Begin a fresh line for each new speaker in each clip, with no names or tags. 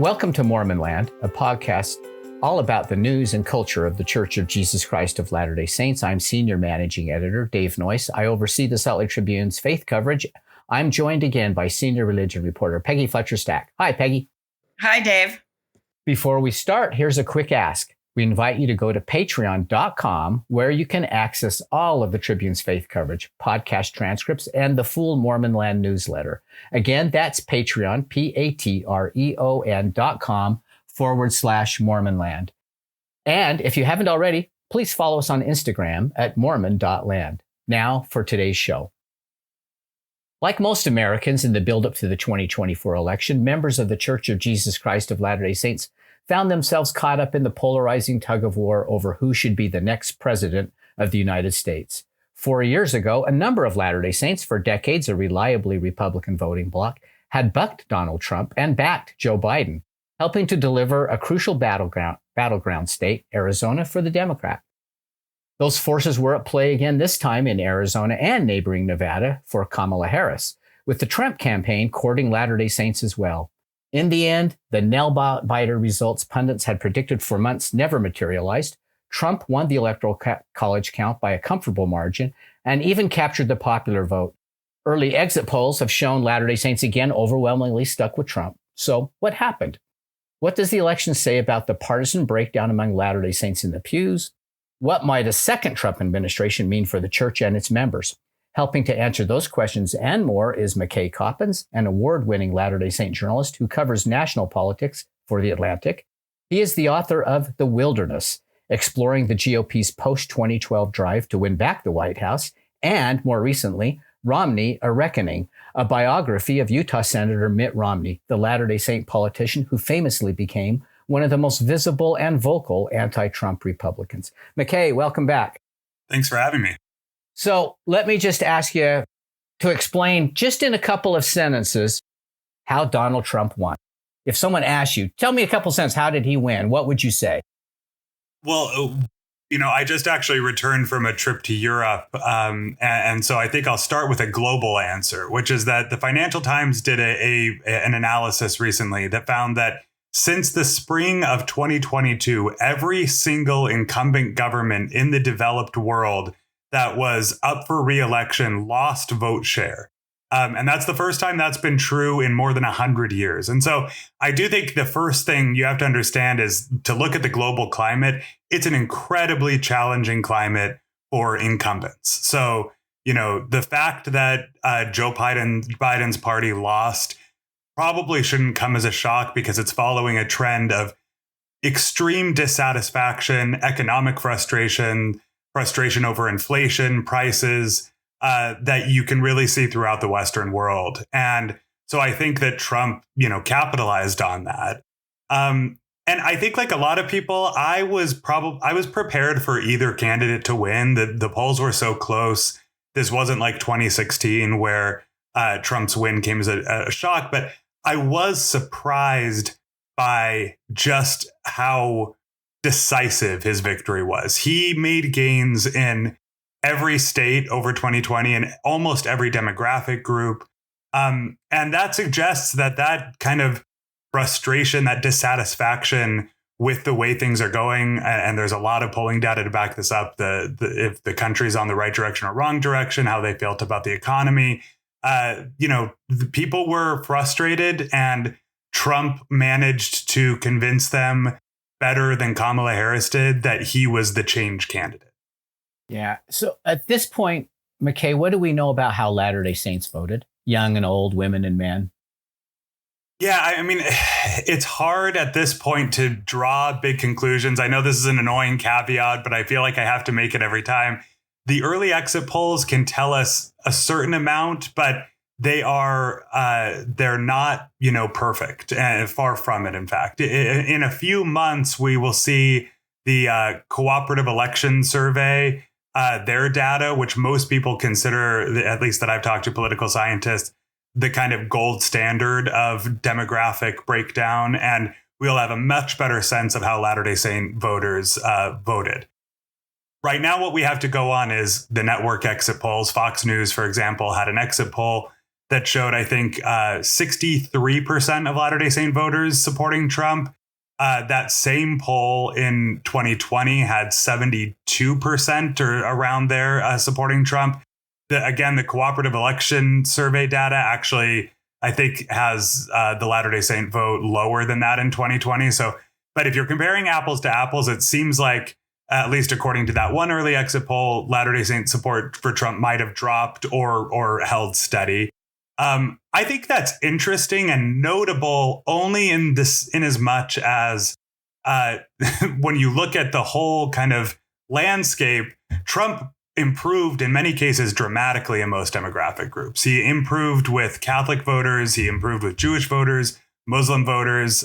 Welcome to Mormon Land, a podcast all about the news and culture of the Church of Jesus Christ of Latter-day Saints. I'm Senior Managing Editor Dave Noyce. I oversee the Salt Lake Tribune's faith coverage. I'm joined again by Senior Religion Reporter Peggy Fletcher-Stack. Hi, Peggy.
Hi, Dave.
Before we start, here's a quick ask. We invite you to go to patreon.com, where you can access all of the Tribune's faith coverage, podcast transcripts, and the full Mormon Land newsletter. Again, that's Patreon, patreon.com/Mormonland. And if you haven't already, please follow us on Instagram at mormon.land. Now for today's show. Like most Americans in the buildup to the 2024 election, members of the Church of Jesus Christ of Latter-day Saints found themselves caught up in the polarizing tug of war over who should be the next president of the United States. 4 years ago, a number of Latter-day Saints, for decades a reliably Republican voting bloc, had bucked Donald Trump and backed Joe Biden, helping to deliver a crucial battleground state, Arizona, for the Democrat. Those forces were at play again this time in Arizona and neighboring Nevada for Kamala Harris, with the Trump campaign courting Latter-day Saints as well. In the end, the nail-biter results pundits had predicted for months never materialized. Trump won the Electoral College count by a comfortable margin and even captured the popular vote. Early exit polls have shown Latter-day Saints again overwhelmingly stuck with Trump. So what happened? What does the election say about the partisan breakdown among Latter-day Saints in the pews? What might a second Trump administration mean for the church and its members? Helping to answer those questions and more is McKay Coppins, an award-winning Latter-day Saint journalist who covers national politics for The Atlantic. He is the author of The Wilderness, exploring the GOP's post-2012 drive to win back the White House, and more recently, Romney, A Reckoning, a biography of Utah Senator Mitt Romney, the Latter-day Saint politician who famously became one of the most visible and vocal anti-Trump Republicans. McKay, welcome back.
Thanks for having me.
So let me just ask you to explain just in a couple of sentences how Donald Trump won. If someone asks you, tell me a couple sentences, how did he win? What would you say?
Well, I just actually returned from a trip to Europe. And so I think I'll start with a global answer, which is that the Financial Times did an analysis recently that found that since the spring of 2022, every single incumbent government in the developed world that was up for re-election lost vote share. And that's the first time that's been true in more than 100 years. And so I do think the first thing you have to understand is to look at the global climate. It's an incredibly challenging climate for incumbents. So, the fact that Joe Biden's party lost probably shouldn't come as a shock because it's following a trend of extreme dissatisfaction, economic frustration over inflation, prices, that you can really see throughout the Western world. And so I think that Trump, capitalized on that. And I think like a lot of people, I was prepared for either candidate to win. The polls were so close. This wasn't like 2016 where Trump's win came as a shock, but I was surprised by just how decisive his victory was. He made gains in every state over 2020 and almost every demographic group. And that suggests that kind of frustration, that dissatisfaction with the way things are going, and there's a lot of polling data to back this up, if the country's on the right direction or wrong direction, how they felt about the economy. The people were frustrated, and Trump managed to convince them better than Kamala Harris did that he was the change candidate.
Yeah. So at this point, McKay, what do we know about how Latter-day Saints voted? Young and old, women and men.
Yeah, I mean, it's hard at this point to draw big conclusions. I know this is an annoying caveat, but I feel like I have to make it every time. The early exit polls can tell us a certain amount, but they're not, perfect, and far from it. In fact, in a few months, we will see the Cooperative Election Survey, their data, which most people consider, at least that I've talked to political scientists, the kind of gold standard of demographic breakdown. And we'll have a much better sense of how Latter-day Saint voters voted. Right now, what we have to go on is the network exit polls. Fox News, for example, had an exit poll that showed, I think, 63% of Latter-day Saint voters supporting Trump. That same poll in 2020 had 72% or around there supporting Trump. Again, the Cooperative Election Survey data actually, I think, has the Latter-day Saint vote lower than that in 2020. So, but if you're comparing apples to apples, it seems like, at least according to that one early exit poll, Latter-day Saint support for Trump might have dropped or held steady. I think that's interesting and notable only in as much as when you look at the whole kind of landscape, Trump improved in many cases dramatically in most demographic groups. He improved with Catholic voters. He improved with Jewish voters, Muslim voters.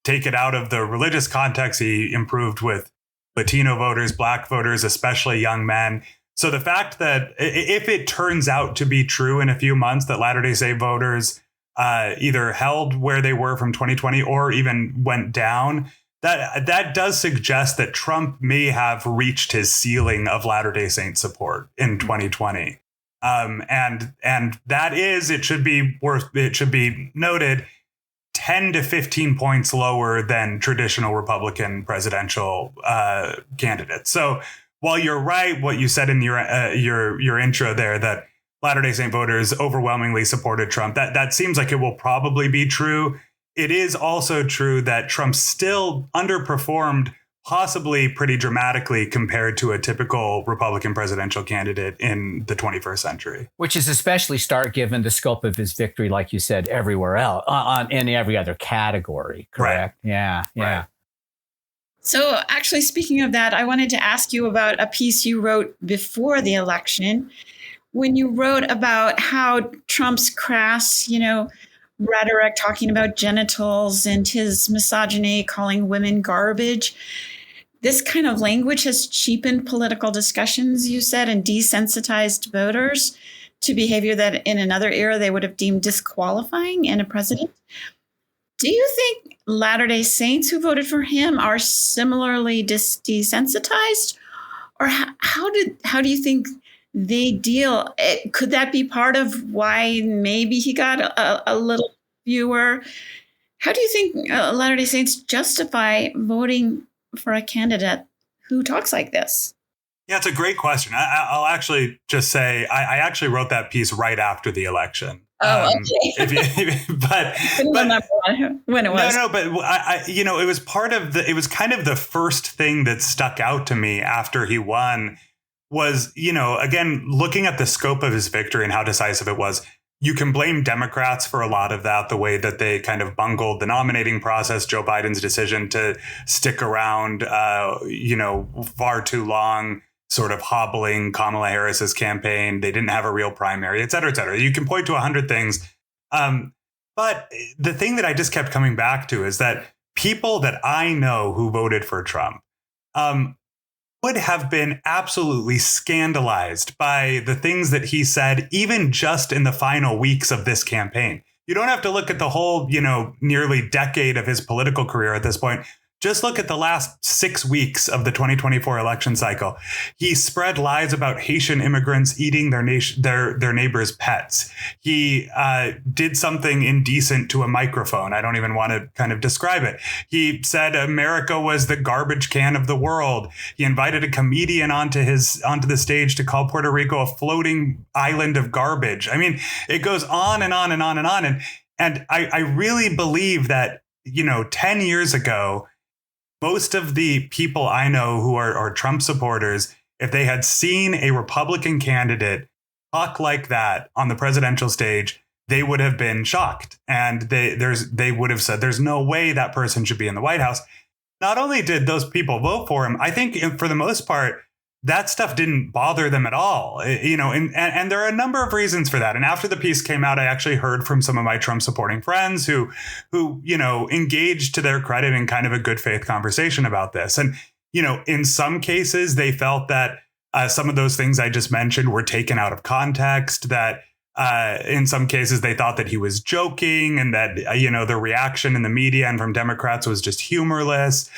Take it out of the religious context, he improved with Latino voters, Black voters, especially young men. So the fact that if it turns out to be true in a few months that Latter-day Saint voters either held where they were from 2020 or even went down, that does suggest that Trump may have reached his ceiling of Latter-day Saint support in 2020. And that is, it should be noted, 10 to 15 points lower than traditional Republican presidential candidates. So while you're right, what you said in your intro there, that Latter-day Saint voters overwhelmingly supported Trump, that seems like it will probably be true. It is also true that Trump still underperformed, possibly pretty dramatically, compared to a typical Republican presidential candidate in the 21st century.
Which is especially stark given the scope of his victory, like you said, everywhere else, in every other category, correct? Right. Yeah.
Right.
So actually, speaking of that, I wanted to ask you about a piece you wrote before the election, when you wrote about how Trump's crass, rhetoric talking about genitals and his misogyny, calling women garbage. This kind of language has cheapened political discussions, you said, and desensitized voters to behavior that in another era they would have deemed disqualifying in a president. Do you think Latter-day Saints who voted for him are similarly desensitized? Or how do you think they deal? Could that be part of why maybe he got a little fewer? How do you think Latter-day Saints justify voting for a candidate who talks like this?
Yeah, it's a great question. I'll actually just say I actually wrote that piece right after the election.
Oh, okay.
But
remember when it was.
No, but it was it was kind of the first thing that stuck out to me after he won was, again, looking at the scope of his victory and how decisive it was. You can blame Democrats for a lot of that, the way that they kind of bungled the nominating process, Joe Biden's decision to stick around, far too long, sort of hobbling Kamala Harris's campaign. They didn't have a real primary, et cetera, et cetera. You can point to 100 things. But the thing that I just kept coming back to is that people that I know who voted for Trump would have been absolutely scandalized by the things that he said, even just in the final weeks of this campaign. You don't have to look at the whole, nearly decade of his political career at this point. Just look at the last 6 weeks of the 2024 election cycle. He spread lies about Haitian immigrants eating their neighbors' pets. He did something indecent to a microphone. I don't even want to kind of describe it. He said America was the garbage can of the world. He invited a comedian onto the stage to call Puerto Rico a floating island of garbage. I mean, it goes on and on and on and on. And I really believe that, 10 years ago, most of the people I know who are Trump supporters, if they had seen a Republican candidate talk like that on the presidential stage, they would have been shocked. And they would have said, there's no way that person should be in the White House. Not only did those people vote for him, I think for the most part, that stuff didn't bother them at all, and there are a number of reasons for that. And after the piece came out, I actually heard from some of my Trump supporting friends who engaged, to their credit, in kind of a good faith conversation about this. And, in some cases, they felt that some of those things I just mentioned were taken out of context, that in some cases they thought that he was joking, and that, the reaction in the media and from Democrats was just humorless.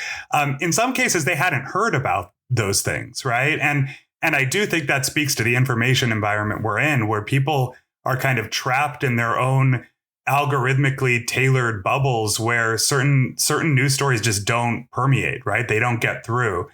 In some cases, they hadn't heard about those things, right? And I do think that speaks to the information environment we're in, where people are kind of trapped in their own algorithmically tailored bubbles where certain news stories just don't permeate, right? They don't get through.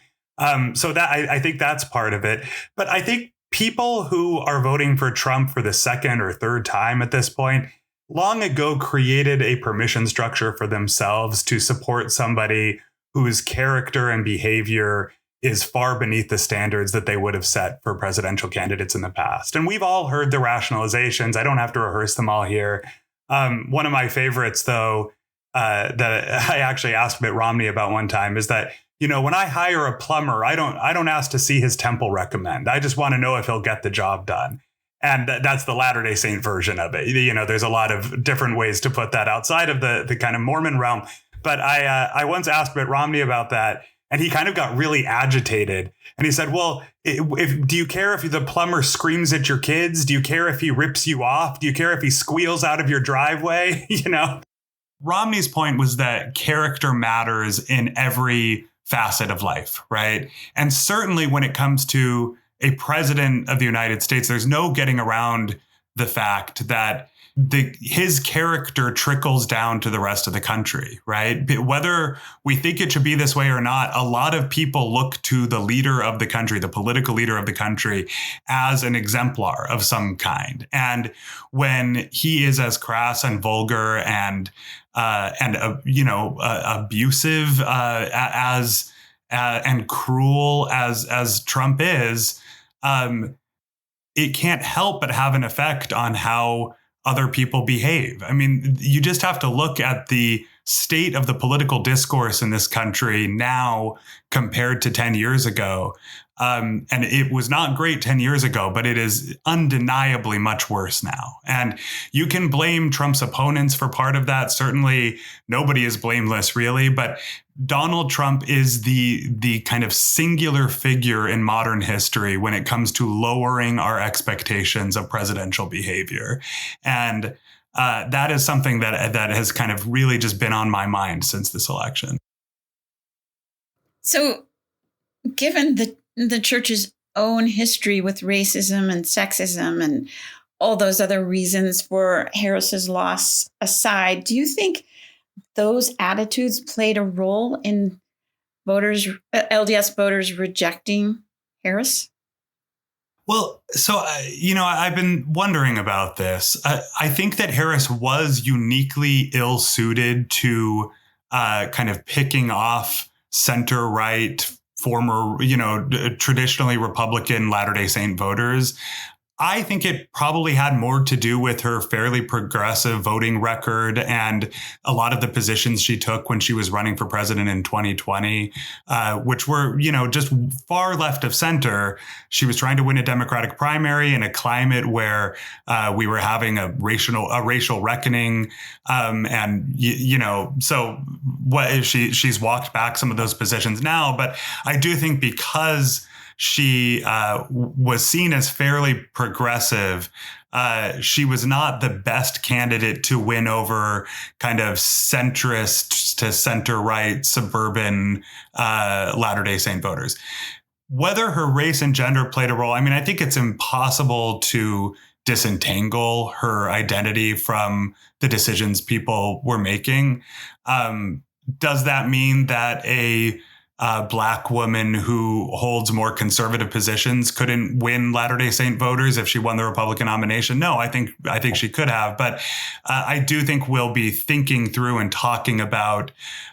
So that I think that's part of it. But I think people who are voting for Trump for the second or third time at this point long ago created a permission structure for themselves to support somebody whose character and behavior is far beneath the standards that they would have set for presidential candidates in the past. And we've all heard the rationalizations. I don't have to rehearse them all here. One of my favorites, though, that I actually asked Mitt Romney about one time is that, when I hire a plumber, I don't ask to see his temple recommend. I just want to know if he'll get the job done. And that's the Latter-day Saint version of it. There's a lot of different ways to put that outside of the kind of Mormon realm. But I once asked Mitt Romney about that, and he kind of got really agitated. And he said, well, do you care if the plumber screams at your kids? Do you care if he rips you off? Do you care if he squeals out of your driveway? Romney's point was that character matters in every facet of life, right? And certainly when it comes to a president of the United States, there's no getting around the fact that his character trickles down to the rest of the country, right? Whether we think it should be this way or not, a lot of people look to the leader of the country, the political leader of the country, as an exemplar of some kind. And when he is as crass and vulgar and abusive and cruel as Trump is, it can't help but have an effect on how other people behave. I mean, you just have to look at the state of the political discourse in this country now compared to 10 years ago. And it was not great 10 years ago, but it is undeniably much worse now. And you can blame Trump's opponents for part of that. Certainly, nobody is blameless, really. But Donald Trump is the kind of singular figure in modern history when it comes to lowering our expectations of presidential behavior. And that is something that has kind of really just been on my mind since this election.
So, given the church's own history with racism and sexism and all those other reasons for Harris's loss aside, do you think those attitudes played a role in LDS voters rejecting Harris?
Well, so, I've been wondering about this. I think that Harris was uniquely ill-suited to kind of picking off center-right, former, traditionally Republican Latter-day Saint voters. I think it probably had more to do with her fairly progressive voting record and a lot of the positions she took when she was running for president in 2020, which were, just far left of center. She was trying to win a Democratic primary in a climate where we were having a racial reckoning. So what she's walked back some of those positions now. But I do think because she was seen as fairly progressive, she was not the best candidate to win over kind of centrist to center-right suburban Latter-day Saint voters. Whether her race and gender played a role, I mean, I think it's impossible to disentangle her identity from the decisions people were making. Does that mean that a Black woman who holds more conservative positions couldn't win Latter-day Saint voters if she won the Republican nomination? No, I think she could have. But I do think we'll be thinking through and talking about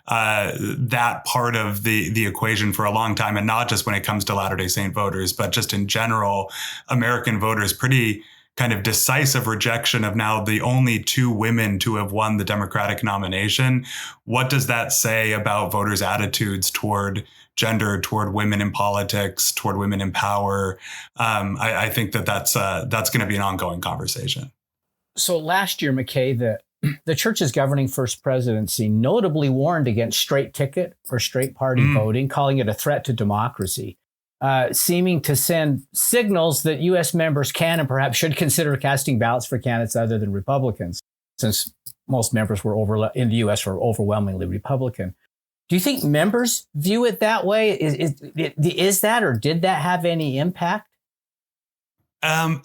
that part of the equation for a long time, and not just when it comes to Latter-day Saint voters, but just in general, American voters pretty kind of decisive rejection of now the only two women to have won the Democratic nomination. What does that say about voters' attitudes toward gender, toward women in politics, toward women in power? I think that's going to be an ongoing conversation.
So last year, McKay, the church's governing first presidency notably warned against straight ticket or straight party voting, calling it a threat to democracy. Seeming to send signals that U.S. members can and perhaps should consider casting ballots for candidates other than Republicans, since most members in the U.S. were overwhelmingly Republican. Do you think members view it that way? Is that, or did that have any impact?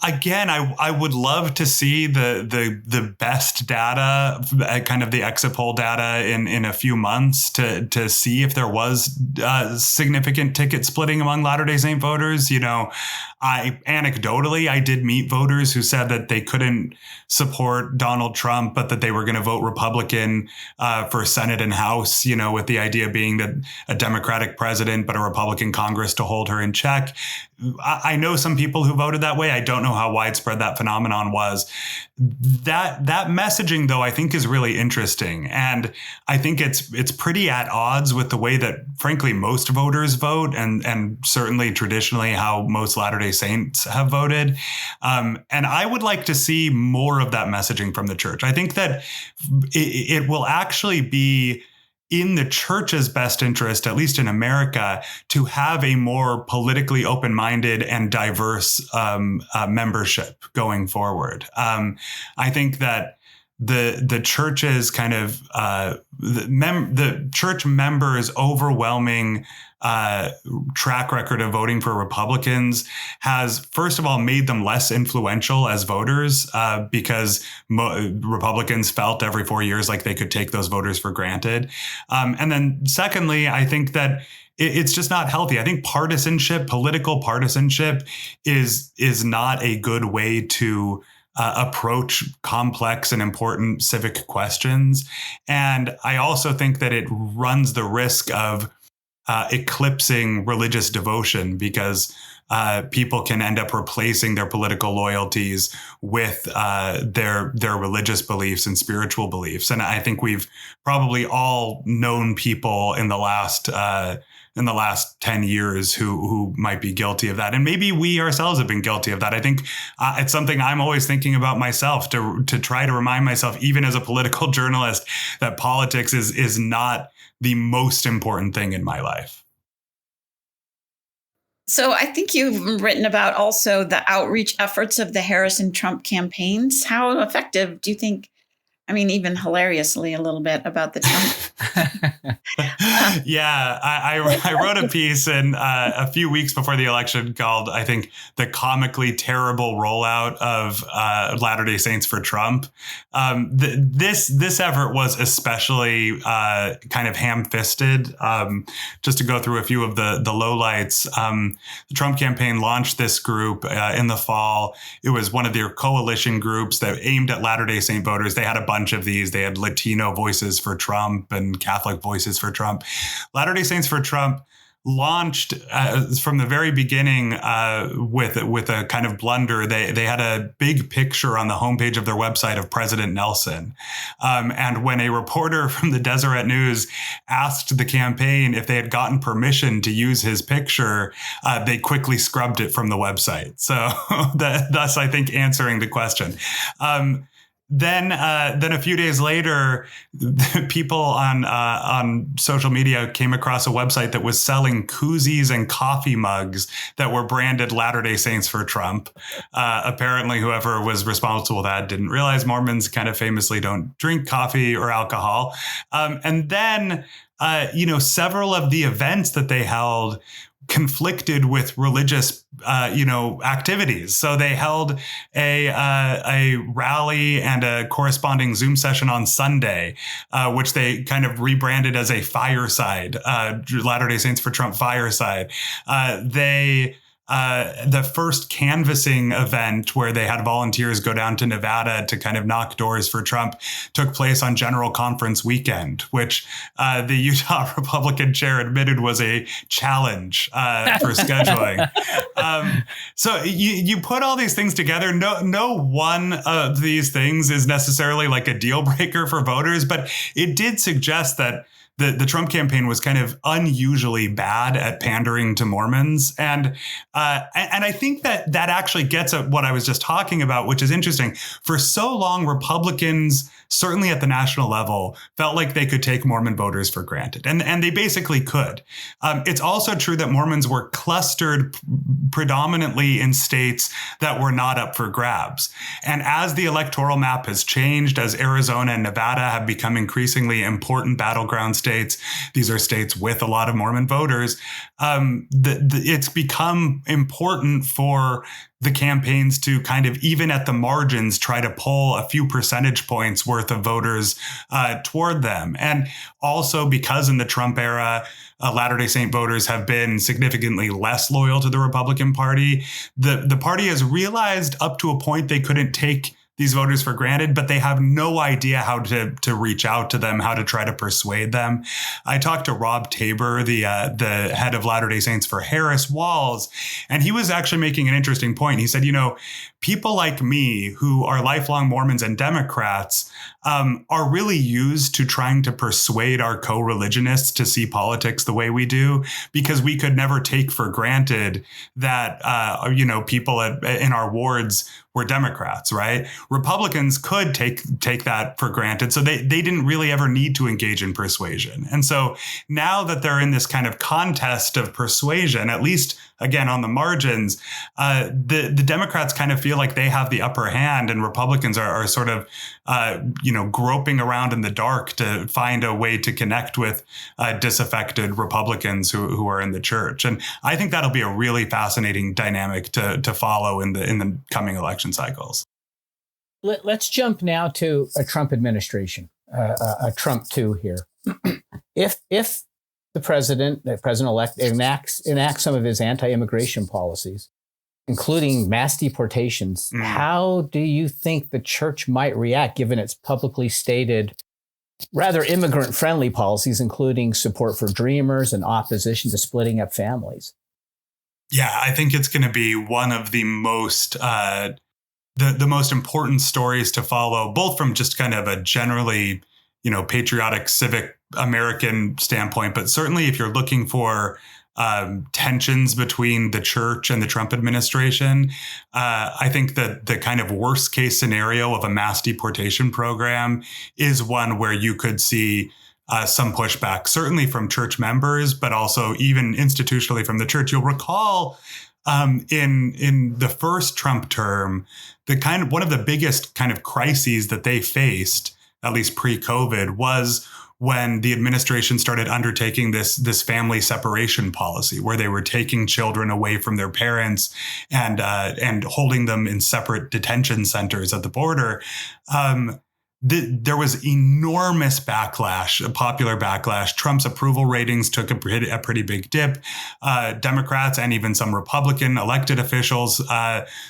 Again, I would love to see the best data, kind of the exit poll data in a few months to see if there was significant ticket splitting among Latter-day Saint voters. Anecdotally, I did meet voters who said that they couldn't support Donald Trump, but that they were going to vote Republican for Senate and House, with the idea being that a Democratic president, but a Republican Congress to hold her in check. I know some people who voted that way. I don't know how widespread that phenomenon was. That messaging, though, I think is really interesting. And I think it's pretty at odds with the way that, frankly, most voters vote, and certainly traditionally how most Latter-day Saints have voted. And I would like to see more of that messaging from the church. I think that it will actually be in the church's best interest, at least in America, to have a more politically open-minded and diverse membership going forward. I think that the church's kind of the church members' overwhelming track record of voting for Republicans has, first of all, made them less influential as voters because Republicans felt every 4 years like they could take those voters for granted. And then secondly, I think that it's just not healthy. I think political partisanship is not a good way to approach complex and important civic questions. And I also think that it runs the risk of eclipsing religious devotion, because people can end up replacing their political loyalties with their religious beliefs and spiritual beliefs. And I think we've probably all known people in the last 10 years who might be guilty of that. And maybe we ourselves have been guilty of that. I think it's something I'm always thinking about myself, to try to remind myself, even as a political journalist, that politics is not the most important thing in my life.
So I think you've written about also the outreach efforts of the Harris and Trump campaigns. How effective do you think? I mean, even hilariously a little bit about the Trump.
Yeah, I wrote a piece in a few weeks before the election called, I think, "The Comically Terrible Rollout of Latter-day Saints for Trump." This effort was especially kind of ham-fisted. Just to go through a few of the lowlights, the Trump campaign launched this group in the fall. It was one of their coalition groups that aimed at Latter-day Saint voters. They had a bunch of these. They had Latino Voices for Trump and Catholic Voices for Trump. Latter-day Saints for Trump launched from the very beginning with a kind of blunder. They had a big picture on the homepage of their website of President Nelson. And when a reporter from the Deseret News asked the campaign if they had gotten permission to use his picture, they quickly scrubbed it from the website. So thus, I think, answering the question. Then a few days later, people on social media came across a website that was selling koozies and coffee mugs that were branded Latter-day Saints for Trump. Apparently, whoever was responsible for that didn't realize Mormons kind of famously don't drink coffee or alcohol. And then, several of the events that they held conflicted with religious, activities. So they held a rally and a corresponding Zoom session on Sunday, which they kind of rebranded as a fireside, Latter-day Saints for Trump fireside. The first canvassing event where they had volunteers go down to Nevada to kind of knock doors for Trump took place on General Conference weekend, which the Utah Republican chair admitted was a challenge for scheduling. So you put all these things together. No one of these things is necessarily like a deal breaker for voters, but it did suggest that the Trump campaign was kind of unusually bad at pandering to Mormons. And I think that actually gets at what I was just talking about, which is interesting. For so long, Republicans, certainly at the national level, felt like they could take Mormon voters for granted. And they basically could. It's also true that Mormons were clustered predominantly in states that were not up for grabs. And as the electoral map has changed, as Arizona and Nevada have become increasingly important battleground states, states. These are states with a lot of Mormon voters. It's become important for the campaigns to kind of, even at the margins, try to pull a few percentage points worth of voters toward them. And also because in the Trump era, Latter-day Saint voters have been significantly less loyal to the Republican Party. The party has realized up to a point they couldn't take these voters for granted, but they have no idea how to reach out to them, how to try to persuade them. I talked to Rob Tabor, the head of Latter-day Saints for Harris Walls, and he was actually making an interesting point. He said, people like me who are lifelong Mormons and Democrats are really used to trying to persuade our co-religionists to see politics the way we do, because we could never take for granted that, people in our wards were Democrats, right? Republicans could take that for granted. So they didn't really ever need to engage in persuasion. And so now that they're in this kind of contest of persuasion, at least again on the margins, the Democrats kind of feel like they have the upper hand, and Republicans are sort of groping around in the dark to find a way to connect with disaffected Republicans who are in the church. And I think that'll be a really fascinating dynamic to follow in the coming election cycles.
Let's jump now to a Trump administration, a Trump 2 here. If the president-elect enacts some of his anti-immigration policies, including mass deportations, how do you think the church might react, given its publicly stated, rather immigrant-friendly policies, including support for Dreamers and opposition to splitting up families?
Yeah, I think it's going to be one of the most the most important stories to follow, both from just kind of a generally, patriotic, civic American standpoint, but certainly if you're looking for tensions between the church and the Trump administration, I think that the kind of worst case scenario of a mass deportation program is one where you could see some pushback, certainly from church members, but also even institutionally from the church. You'll recall in the first Trump term, one of the biggest kind of crises that they faced, at least pre-COVID, was when the administration started undertaking this family separation policy, where they were taking children away from their parents and holding them in separate detention centers at the border. There was enormous backlash, a popular backlash. Trump's approval ratings took a pretty big dip. Democrats and even some Republican elected officials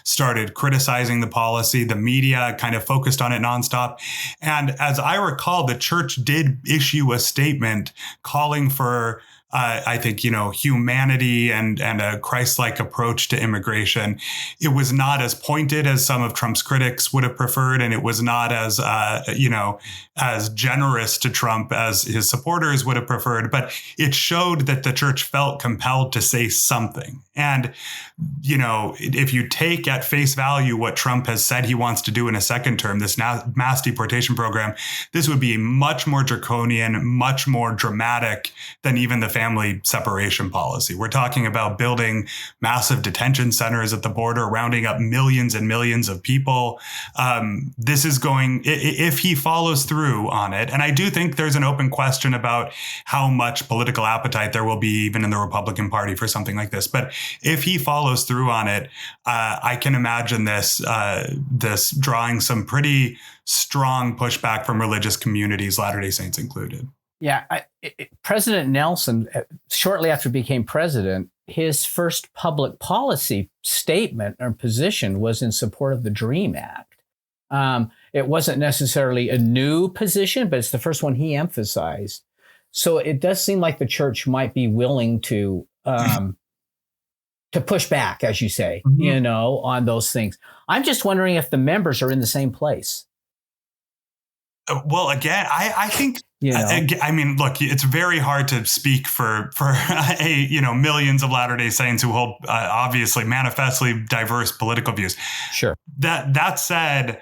started criticizing the policy. The media kind of focused on it nonstop. And as I recall, the church did issue a statement calling for I think, humanity and a Christ-like approach to immigration. It was not as pointed as some of Trump's critics would have preferred, and it was not as, as generous to Trump as his supporters would have preferred. But it showed that the church felt compelled to say something. And, if you take at face value what Trump has said he wants to do in a second term, this mass deportation program, this would be much more draconian, much more dramatic than even the family separation policy. We're talking about building massive detention centers at the border, rounding up millions and millions of people. This is going, if he follows through on it, and I do think there's an open question about how much political appetite there will be even in the Republican Party for something like this. But if he follows through on it, I can imagine this drawing some pretty strong pushback from religious communities, Latter-day Saints included.
Yeah, President Nelson, shortly after he became president, his first public policy statement or position was in support of the DREAM Act. It wasn't necessarily a new position, but it's the first one he emphasized. So it does seem like the church might be willing to push back, as you say, on those things. I'm just wondering if the members are in the same place.
Well, again, I think, I mean, look, it's very hard to speak for millions of Latter-day Saints who hold obviously manifestly diverse political views.
Sure.
That said,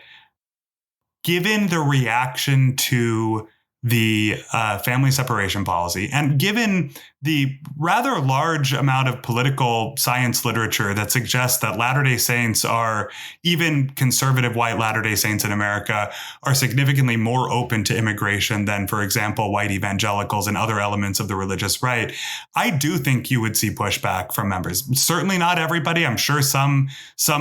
given the reaction to the family separation policy, and given the rather large amount of political science literature that suggests that Latter-day Saints are, even conservative white Latter-day Saints in America, are significantly more open to immigration than, for example, white evangelicals and other elements of the religious right, I do think you would see pushback from members. Certainly not everybody. I'm sure some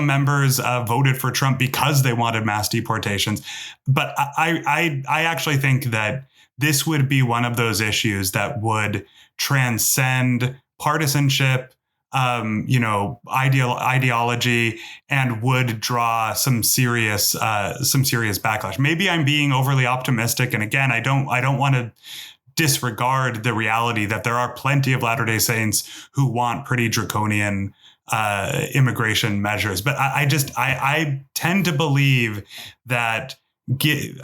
members voted for Trump because they wanted mass deportations. But I actually think that this would be one of those issues that would transcend partisanship, ideology, and would draw some serious backlash. Maybe I'm being overly optimistic, and again, I don't want to disregard the reality that there are plenty of Latter-day Saints who want pretty draconian immigration measures. But I tend to believe that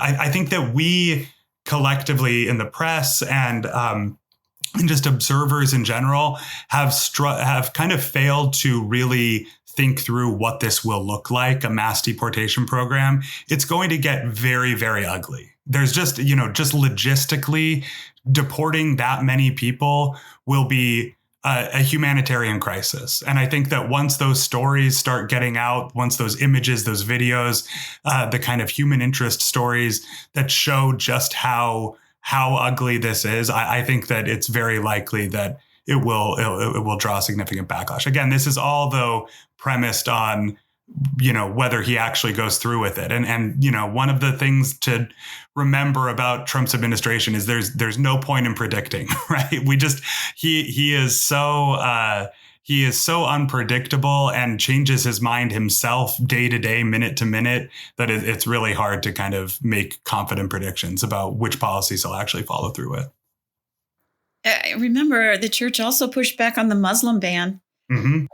I think that we collectively in the press and just observers in general have kind of failed to really think through what this will look like, a mass deportation program. It's going to get very, very ugly. There's just logistically deporting that many people will be a humanitarian crisis. And I think that once those stories start getting out, once those images, those videos, the kind of human interest stories that show just how ugly this is, I think that it's very likely that it will draw significant backlash. Again, this is all, though, premised on whether he actually goes through with it. And one of the things to remember about Trump's administration is there's no point in predicting, right? He is so unpredictable and changes his mind himself day to day, minute to minute, that it's really hard to kind of make confident predictions about which policies he'll actually follow through with.
Remember, the church also pushed back on the Muslim ban.
Mm-hmm.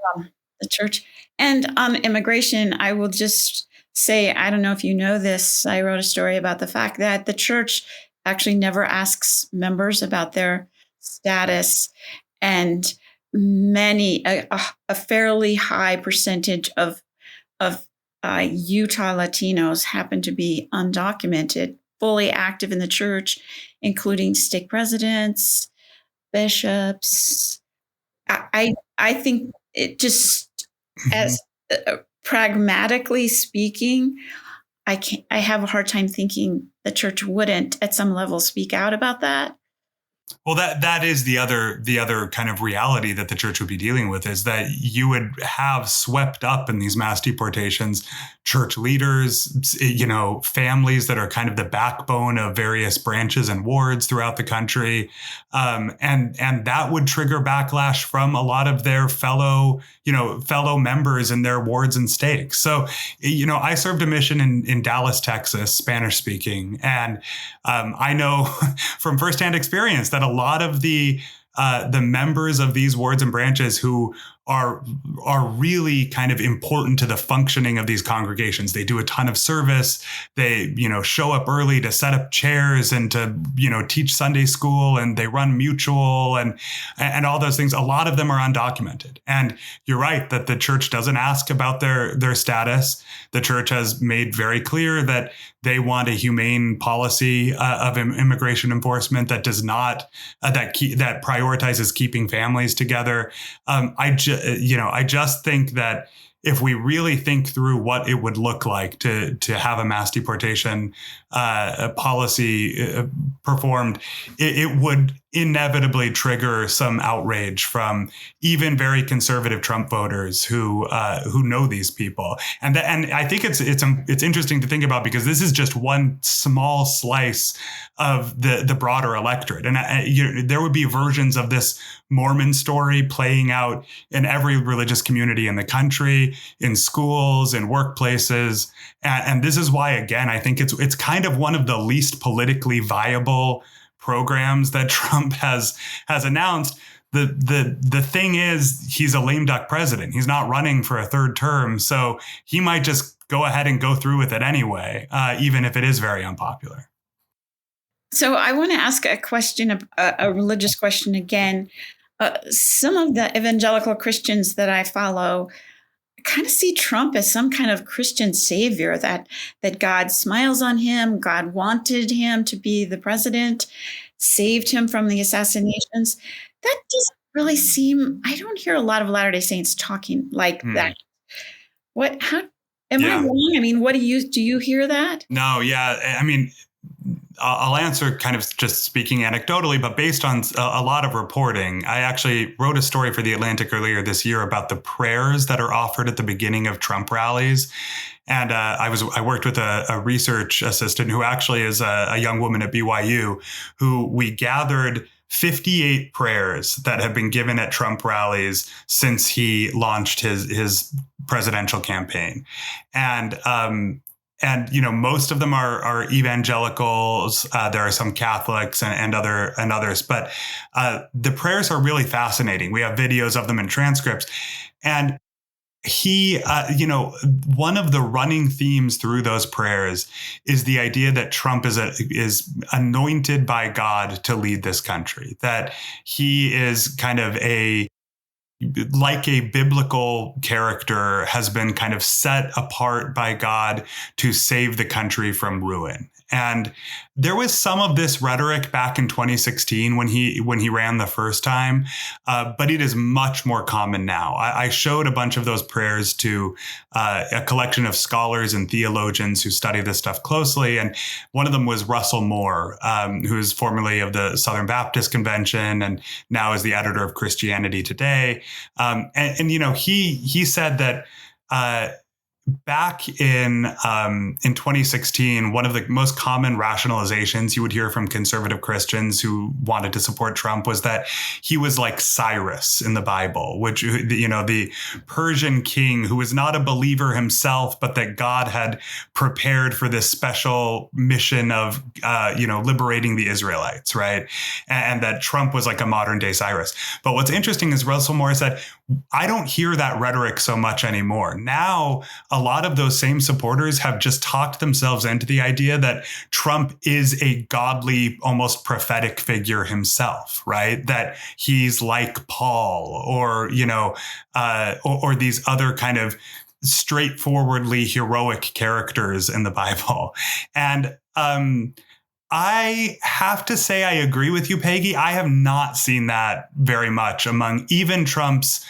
The church. And on immigration, I will just say, I don't know if you know this, I wrote a story about the fact that the church actually never asks members about their status. And a fairly high percentage of Utah Latinos happen to be undocumented, fully active in the church, including stake presidents, bishops. I think it just, as pragmatically speaking, I have a hard time thinking the church wouldn't at some level speak out about that.
Well, that is the other kind of reality that the church would be dealing with, is that you would have swept up in these mass deportations church leaders, families that are kind of the backbone of various branches and wards throughout the country, and that would trigger backlash from a lot of their fellow members in their wards and stakes. So, I served a mission in Dallas, Texas, Spanish speaking, and I know from firsthand experience that a lot of the members of these wards and branches who are really kind of important to the functioning of these congregations. They do a ton of service. They, show up early to set up chairs and to, teach Sunday school, and they run mutual and all those things. A lot of them are undocumented. And you're right that the church doesn't ask about their status. The church has made very clear that they want a humane policy of immigration enforcement that does not that prioritizes keeping families together. I just think that if we really think through what it would look like to have a mass deportation policy performed, it would inevitably trigger some outrage from even very conservative Trump voters who know these people. And I think it's interesting to think about, because this is just one small slice of the broader electorate. And there would be versions of this Mormon story playing out in every religious community in the country, in schools, in workplaces. And this is why, again, I think it's kind of one of the least politically viable programs that Trump has announced. The thing is, he's a lame duck president. He's not running for a third term, so he might just go ahead and go through with it anyway, even if it is very unpopular.
So I want to ask a question, a religious question again. Some of the evangelical Christians that I follow kind of see Trump as some kind of Christian savior, that God smiles on him. God wanted him to be the president, saved him from the assassinations. That doesn't really seem, I don't hear a lot of Latter-day Saints talking like that. How am I wrong? I mean, do you hear that?
No, yeah. I mean, I'll answer kind of just speaking anecdotally, but based on a lot of reporting. I actually wrote a story for The Atlantic earlier this year about the prayers that are offered at the beginning of Trump rallies. And I worked with a research assistant who actually is a young woman at BYU, who we gathered 58 prayers that have been given at Trump rallies since he launched his presidential campaign. And most of them are evangelicals. There are some Catholics and others, but the prayers are really fascinating. We have videos of them and transcripts. And he, one of the running themes through those prayers is the idea that Trump is anointed by God to lead this country, that he is kind of like a biblical character, has been kind of set apart by God to save the country from ruin. And there was some of this rhetoric back in 2016 when he ran the first time, but it is much more common now. I showed a bunch of those prayers to a collection of scholars and theologians who study this stuff closely, and one of them was Russell Moore, who is formerly of the Southern Baptist Convention and now is the editor of Christianity Today. He said that back in 2016, one of the most common rationalizations you would hear from conservative Christians who wanted to support Trump was that he was like Cyrus in the Bible, which, the Persian king who was not a believer himself, but that God had prepared for this special mission of, liberating the Israelites, right? And that Trump was like a modern day Cyrus. But what's interesting is Russell Moore said, I don't hear that rhetoric so much anymore. Now, a lot of those same supporters have just talked themselves into the idea that Trump is a godly, almost prophetic figure himself, right? That he's like Paul or these other kind of straightforwardly heroic characters in the Bible. And I have to say, I agree with you, Peggy. I have not seen that very much among even Trump's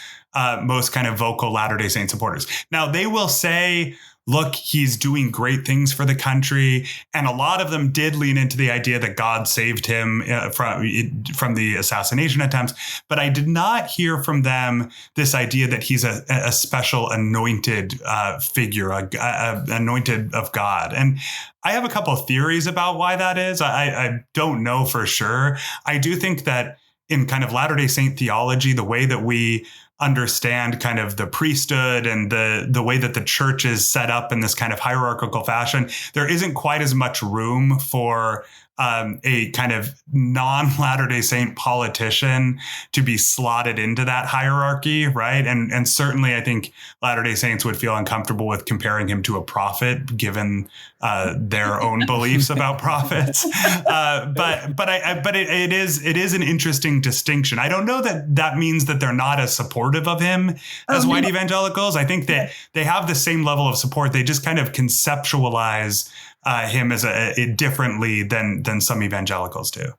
most kind of vocal Latter-day Saint supporters. Now, they will say, look, he's doing great things for the country. And a lot of them did lean into the idea that God saved him from the assassination attempts. But I did not hear from them this idea that he's a special anointed figure, anointed of God. And I have a couple of theories about why that is. I don't know for sure. I do think that in kind of Latter-day Saint theology, the way that we understand kind of the priesthood and the way that the church is set up in this kind of hierarchical fashion, there isn't quite as much room for a kind of non-Latter-day Saint politician to be slotted into that hierarchy, right? And certainly I think Latter-day Saints would feel uncomfortable with comparing him to a prophet, given their own beliefs about prophets. But it is an interesting distinction. I don't know that means that they're not as supportive of him as white evangelicals. I think that they have the same level of support. They just kind of conceptualize him as differently than some evangelicals do.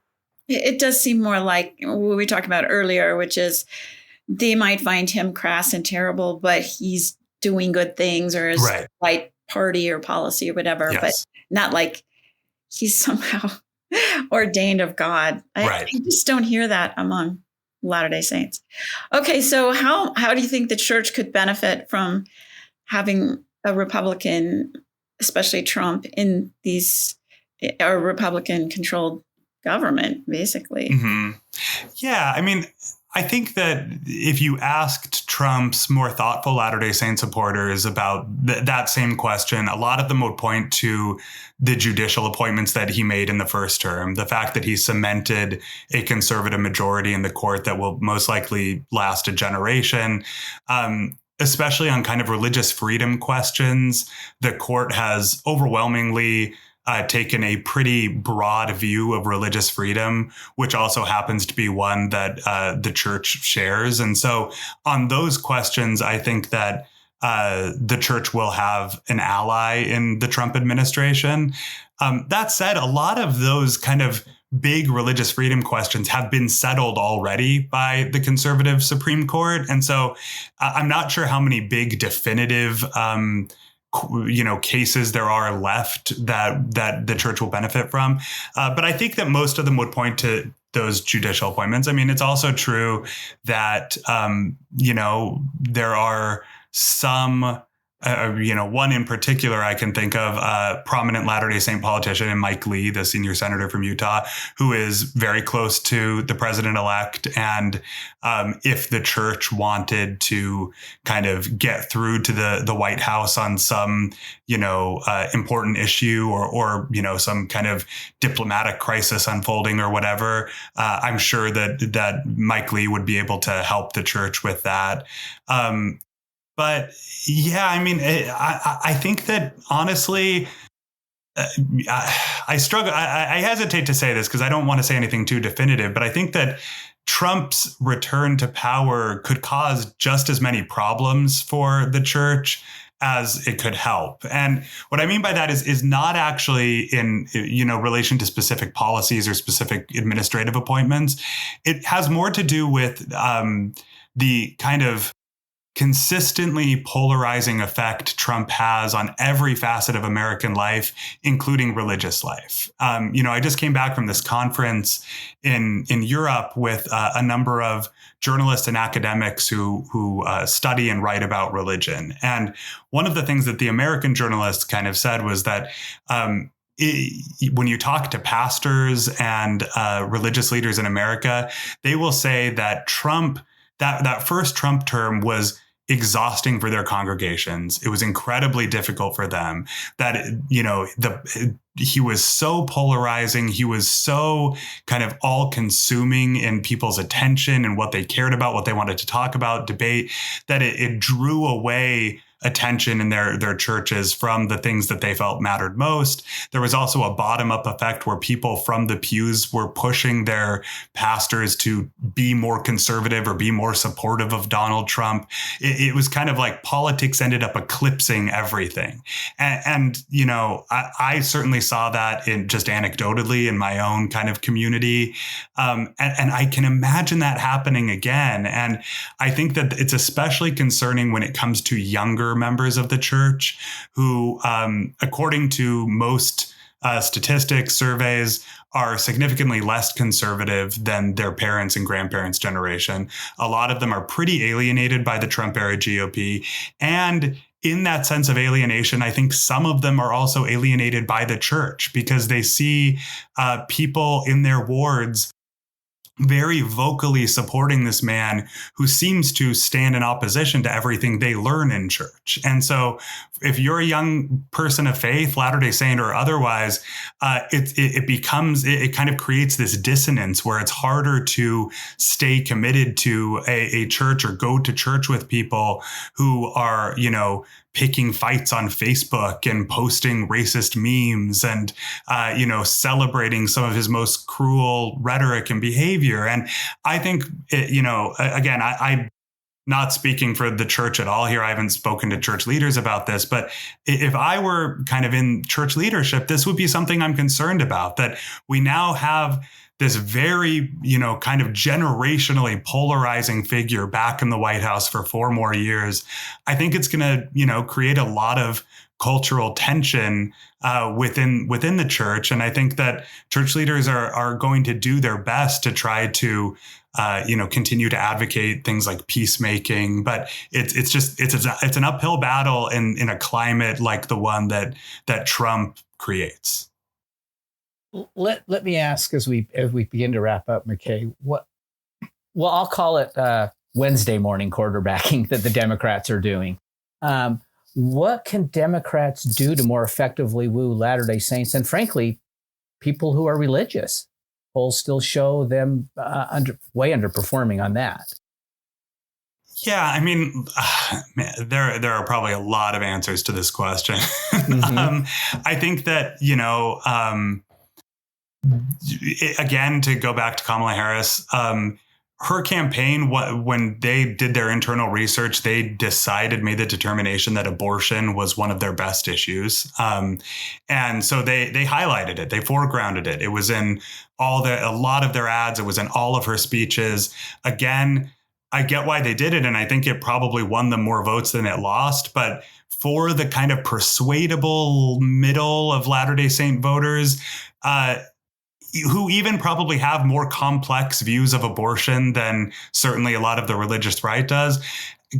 It does seem more like what we talked about earlier, which is they might find him crass and terrible, but he's doing good things or his right party or policy or whatever, but not like he's somehow ordained of God. I just don't hear that among Latter-day Saints. Okay, so how do you think the church could benefit from having a Republican, especially Trump, in a Republican-controlled government, basically?
Mm-hmm. Yeah, I mean, I think that if you asked Trump's more thoughtful Latter-day Saint supporters about that same question, a lot of them would point to the judicial appointments that he made in the first term, the fact that he cemented a conservative majority in the court that will most likely last a generation. Especially on kind of religious freedom questions, the court has overwhelmingly taken a pretty broad view of religious freedom, which also happens to be one that the church shares. And so on those questions, I think that the church will have an ally in the Trump administration. That said, a lot of those kind of big religious freedom questions have been settled already by the conservative Supreme Court. And so I'm not sure how many big definitive cases there are left that the church will benefit from. But I think that most of them would point to those judicial appointments. I mean, it's also true that, there are some, one in particular I can think of, a prominent Latter-day Saint politician, and Mike Lee, the senior senator from Utah, who is very close to the president-elect. And if the church wanted to kind of get through to the White House on some, important issue or some kind of diplomatic crisis unfolding or whatever, I'm sure that Mike Lee would be able to help the church with that. But yeah, I mean, I think that honestly, I struggle. I hesitate to say this because I don't want to say anything too definitive, but I think that Trump's return to power could cause just as many problems for the church as it could help. And what I mean by that is not actually in, relation to specific policies or specific administrative appointments. It has more to do with the kind of consistently polarizing effect Trump has on every facet of American life, including religious life. I just came back from this conference in Europe with a number of journalists and academics who study and write about religion. And one of the things that the American journalists kind of said was that when you talk to pastors and religious leaders in America, they will say that that first Trump term was exhausting for their congregations. It was incredibly difficult for them. That, he was so polarizing. He was so kind of all consuming in people's attention and what they cared about, what they wanted to talk about, debate, that it drew away attention in their churches from the things that they felt mattered most. There was also a bottom-up effect where people from the pews were pushing their pastors to be more conservative or be more supportive of Donald Trump. It was kind of like politics ended up eclipsing everything. And I certainly saw that in just anecdotally in my own kind of community. And I can imagine that happening again. And I think that it's especially concerning when it comes to younger members of the church who, according to most statistics, surveys, are significantly less conservative than their parents' and grandparents' generation. A lot of them are pretty alienated by the Trump era GOP. And in that sense of alienation, I think some of them are also alienated by the church because they see people in their wards very vocally supporting this man who seems to stand in opposition to everything they learn in church. And so if you're a young person of faith, Latter-day Saint or otherwise, it kind of creates this dissonance where it's harder to stay committed to a church or go to church with people who are, picking fights on Facebook and posting racist memes and, celebrating some of his most cruel rhetoric and behavior. And I think, again, I'm not speaking for the church at all here. I haven't spoken to church leaders about this, but if I were kind of in church leadership, this would be something I'm concerned about, that we now have this very, kind of generationally polarizing figure back in the White House for 4 more years. I think it's going to, create a lot of cultural tension within the church. And I think that church leaders are going to do their best to try to, continue to advocate things like peacemaking. But it's an uphill battle in a climate like the one that Trump creates.
Let me ask as we begin to wrap up, McKay, I'll call it Wednesday morning quarterbacking that the Democrats are doing. What can Democrats do to more effectively woo Latter-day Saints and, frankly, people who are religious? Polls still show them way underperforming on that.
Yeah, I mean, there are probably a lot of answers to this question.
Mm-hmm.
I think that, again, to go back to Kamala Harris, her campaign, when they did their internal research, they made the determination that abortion was one of their best issues. And so they highlighted it. They foregrounded it. It was in a lot of their ads. It was in all of her speeches. Again, I get why they did it. And I think it probably won them more votes than it lost. But for the kind of persuadable middle of Latter-day Saint voters, who even probably have more complex views of abortion than certainly a lot of the religious right does,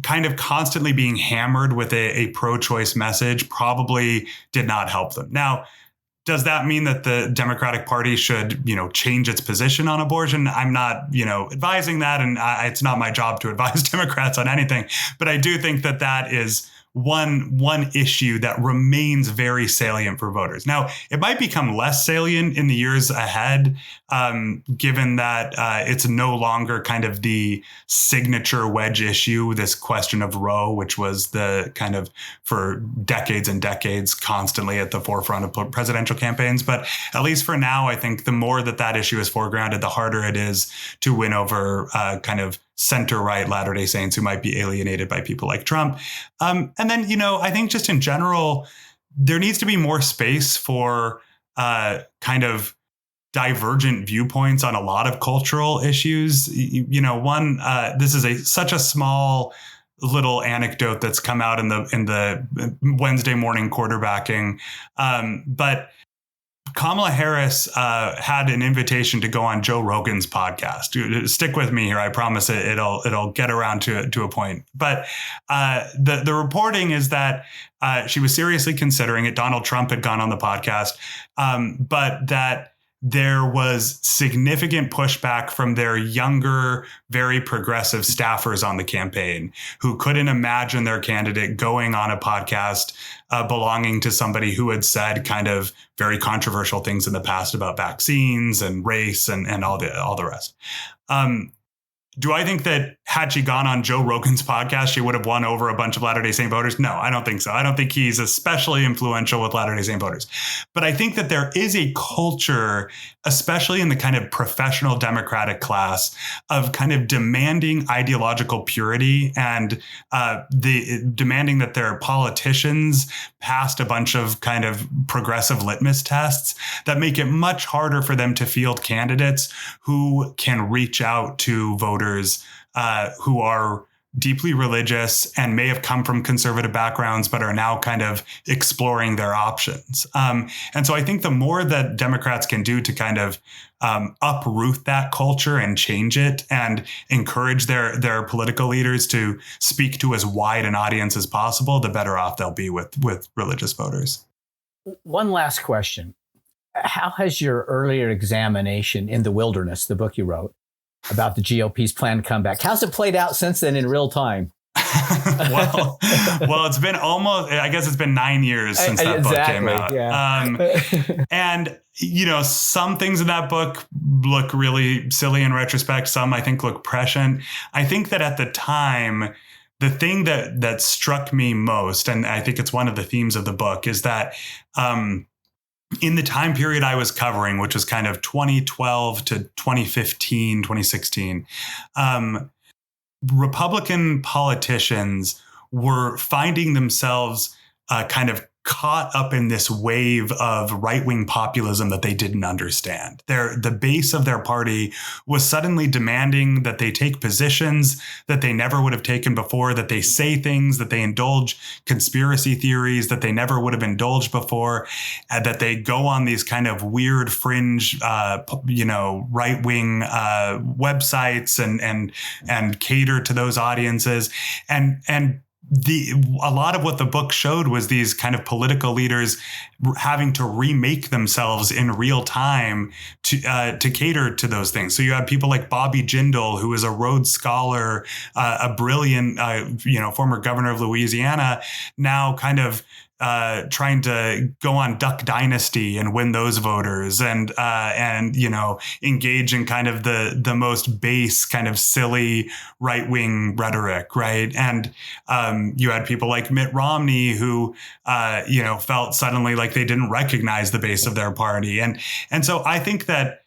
kind of constantly being hammered with a pro-choice message probably did not help them. Now, does that mean that the Democratic Party should, change its position on abortion? I'm not, advising that, and it's not my job to advise Democrats on anything. But I do think that is one issue that remains very salient for voters. Now, it might become less salient in the years ahead, given that it's no longer kind of the signature wedge issue, this question of Roe, which was the kind of for decades and decades constantly at the forefront of presidential campaigns. But at least for now, I think the more that issue is foregrounded, the harder it is to win over kind of center-right Latter-day Saints who might be alienated by people like Trump. And then, I think just in general, there needs to be more space for kind of divergent viewpoints on a lot of cultural issues. This is such a small little anecdote that's come out in the Wednesday morning quarterbacking. But Kamala Harris had an invitation to go on Joe Rogan's podcast. Stick with me here. I promise it'll get around to a point. But the reporting is that she was seriously considering it. Donald Trump had gone on the podcast, but that there was significant pushback from their younger, very progressive staffers on the campaign who couldn't imagine their candidate going on a podcast belonging to somebody who had said kind of very controversial things in the past about vaccines and race and all the rest. Do I think that had she gone on Joe Rogan's podcast, she would have won over a bunch of Latter-day Saint voters? No, I don't think so. I don't think he's especially influential with Latter-day Saint voters. But I think that there is a culture, especially in the kind of professional Democratic class, of kind of demanding ideological purity and demanding that their politicians passed a bunch of kind of progressive litmus tests that make it much harder for them to field candidates who can reach out to voters who are deeply religious and may have come from conservative backgrounds, but are now kind of exploring their options. And so I think the more that Democrats can do to kind of uproot that culture and change it and encourage their political leaders to speak to as wide an audience as possible, the better off they'll be with religious voters.
One last question. How has your earlier examination in The Wilderness, the book you wrote, about the GOP's planned comeback, how's it played out since then in real time?
well, it's been it's been 9 years since that book came out. Yeah. And, some things in that book look really silly in retrospect. Some I think look prescient. I think that at the time, the thing that struck me most, and I think it's one of the themes of the book, is that in the time period I was covering, which was kind of 2012 to 2015, 2016, Republican politicians were finding themselves kind of caught up in this wave of right-wing populism that they didn't understand. The base of their party was suddenly demanding that they take positions that they never would have taken before, that they say things, that they indulge conspiracy theories that they never would have indulged before, and that they go on these kind of weird fringe, right-wing websites and cater to those audiences. And a lot of what the book showed was these kind of political leaders having to remake themselves in real time to cater to those things. So you had people like Bobby Jindal, who is a Rhodes Scholar, a brilliant, former governor of Louisiana, now kind of trying to go on Duck Dynasty and win those voters and engage in kind of the most base kind of silly right wing rhetoric, right? And you had people like Mitt Romney who felt suddenly like they didn't recognize the base of their party, and so I think that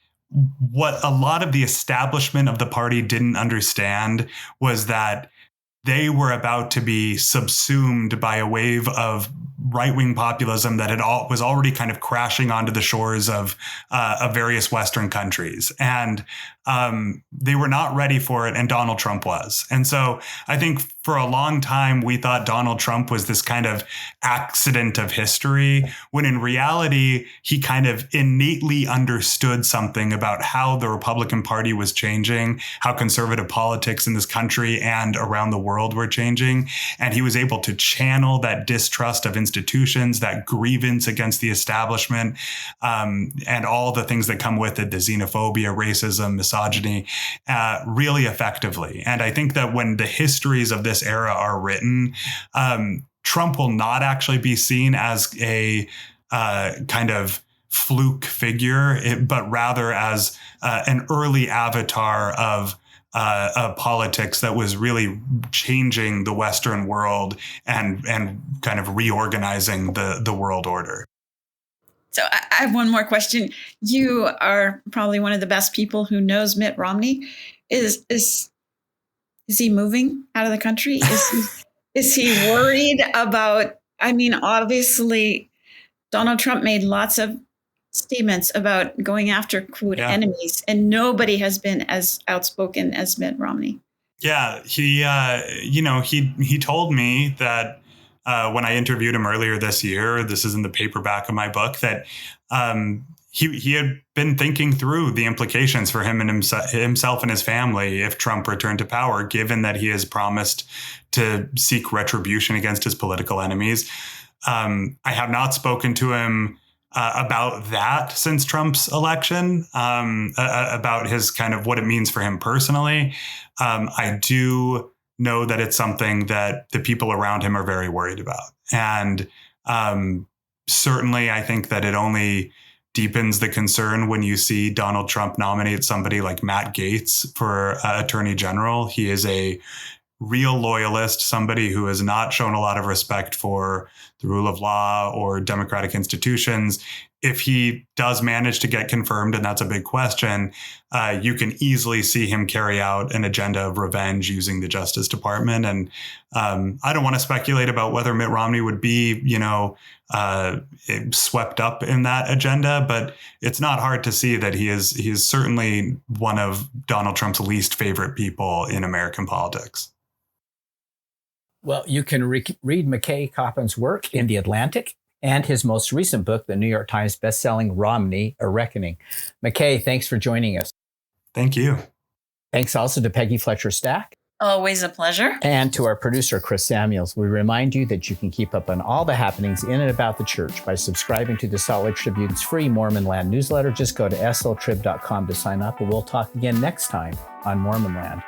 what a lot of the establishment of the party didn't understand was that they were about to be subsumed by a wave of right-wing populism that was already kind of crashing onto the shores of various Western countries. And they were not ready for it, and Donald Trump was. And so I think for a long time, we thought Donald Trump was this kind of accident of history, when in reality, he kind of innately understood something about how the Republican Party was changing, how conservative politics in this country and around the world were changing. And he was able to channel that distrust of institutions, that grievance against the establishment, and all the things that come with it, the xenophobia, racism, misogyny, really effectively. And I think that when the histories of this era are written, Trump will not actually be seen as a kind of fluke figure, but rather as an early avatar of politics that was really changing the Western world and kind of reorganizing the world order.
So I have one more question. You are probably one of the best people who knows Mitt Romney. Is he moving out of the country? Is he worried about, I mean, obviously Donald Trump made lots of statements about going after, quote, enemies, and nobody has been as outspoken as Mitt Romney. Yeah,
he told me that when I interviewed him earlier this year, this is in the paperback of my book, that he had been thinking through the implications for him and himself and his family if Trump returned to power, given that he has promised to seek retribution against his political enemies. I have not spoken to him about that since Trump's election, about his kind of what it means for him personally. I do know that it's something that the people around him are very worried about. And certainly I think that it only deepens the concern when you see Donald Trump nominate somebody like Matt Gaetz for Attorney General. He is a real loyalist, somebody who has not shown a lot of respect for the rule of law or democratic institutions. If he does manage to get confirmed, and that's a big question, you can easily see him carry out an agenda of revenge using the Justice Department. And I don't want to speculate about whether Mitt Romney would be, swept up in that agenda, but it's not hard to see that he is certainly one of Donald Trump's least favorite people in American politics.
Well, you can read McKay Coppen's work in The Atlantic and his most recent book, the New York Times bestselling Romney, A Reckoning. McKay, thanks for joining us.
Thank you.
Thanks also to Peggy Fletcher Stack.
Always a pleasure.
And to our producer, Chris Samuels. We remind you that you can keep up on all the happenings in and about the church by subscribing to the Salt Lake Tribune's free Mormon Land newsletter. Just go to sltrib.com to sign up, and we'll talk again next time on Mormon Land.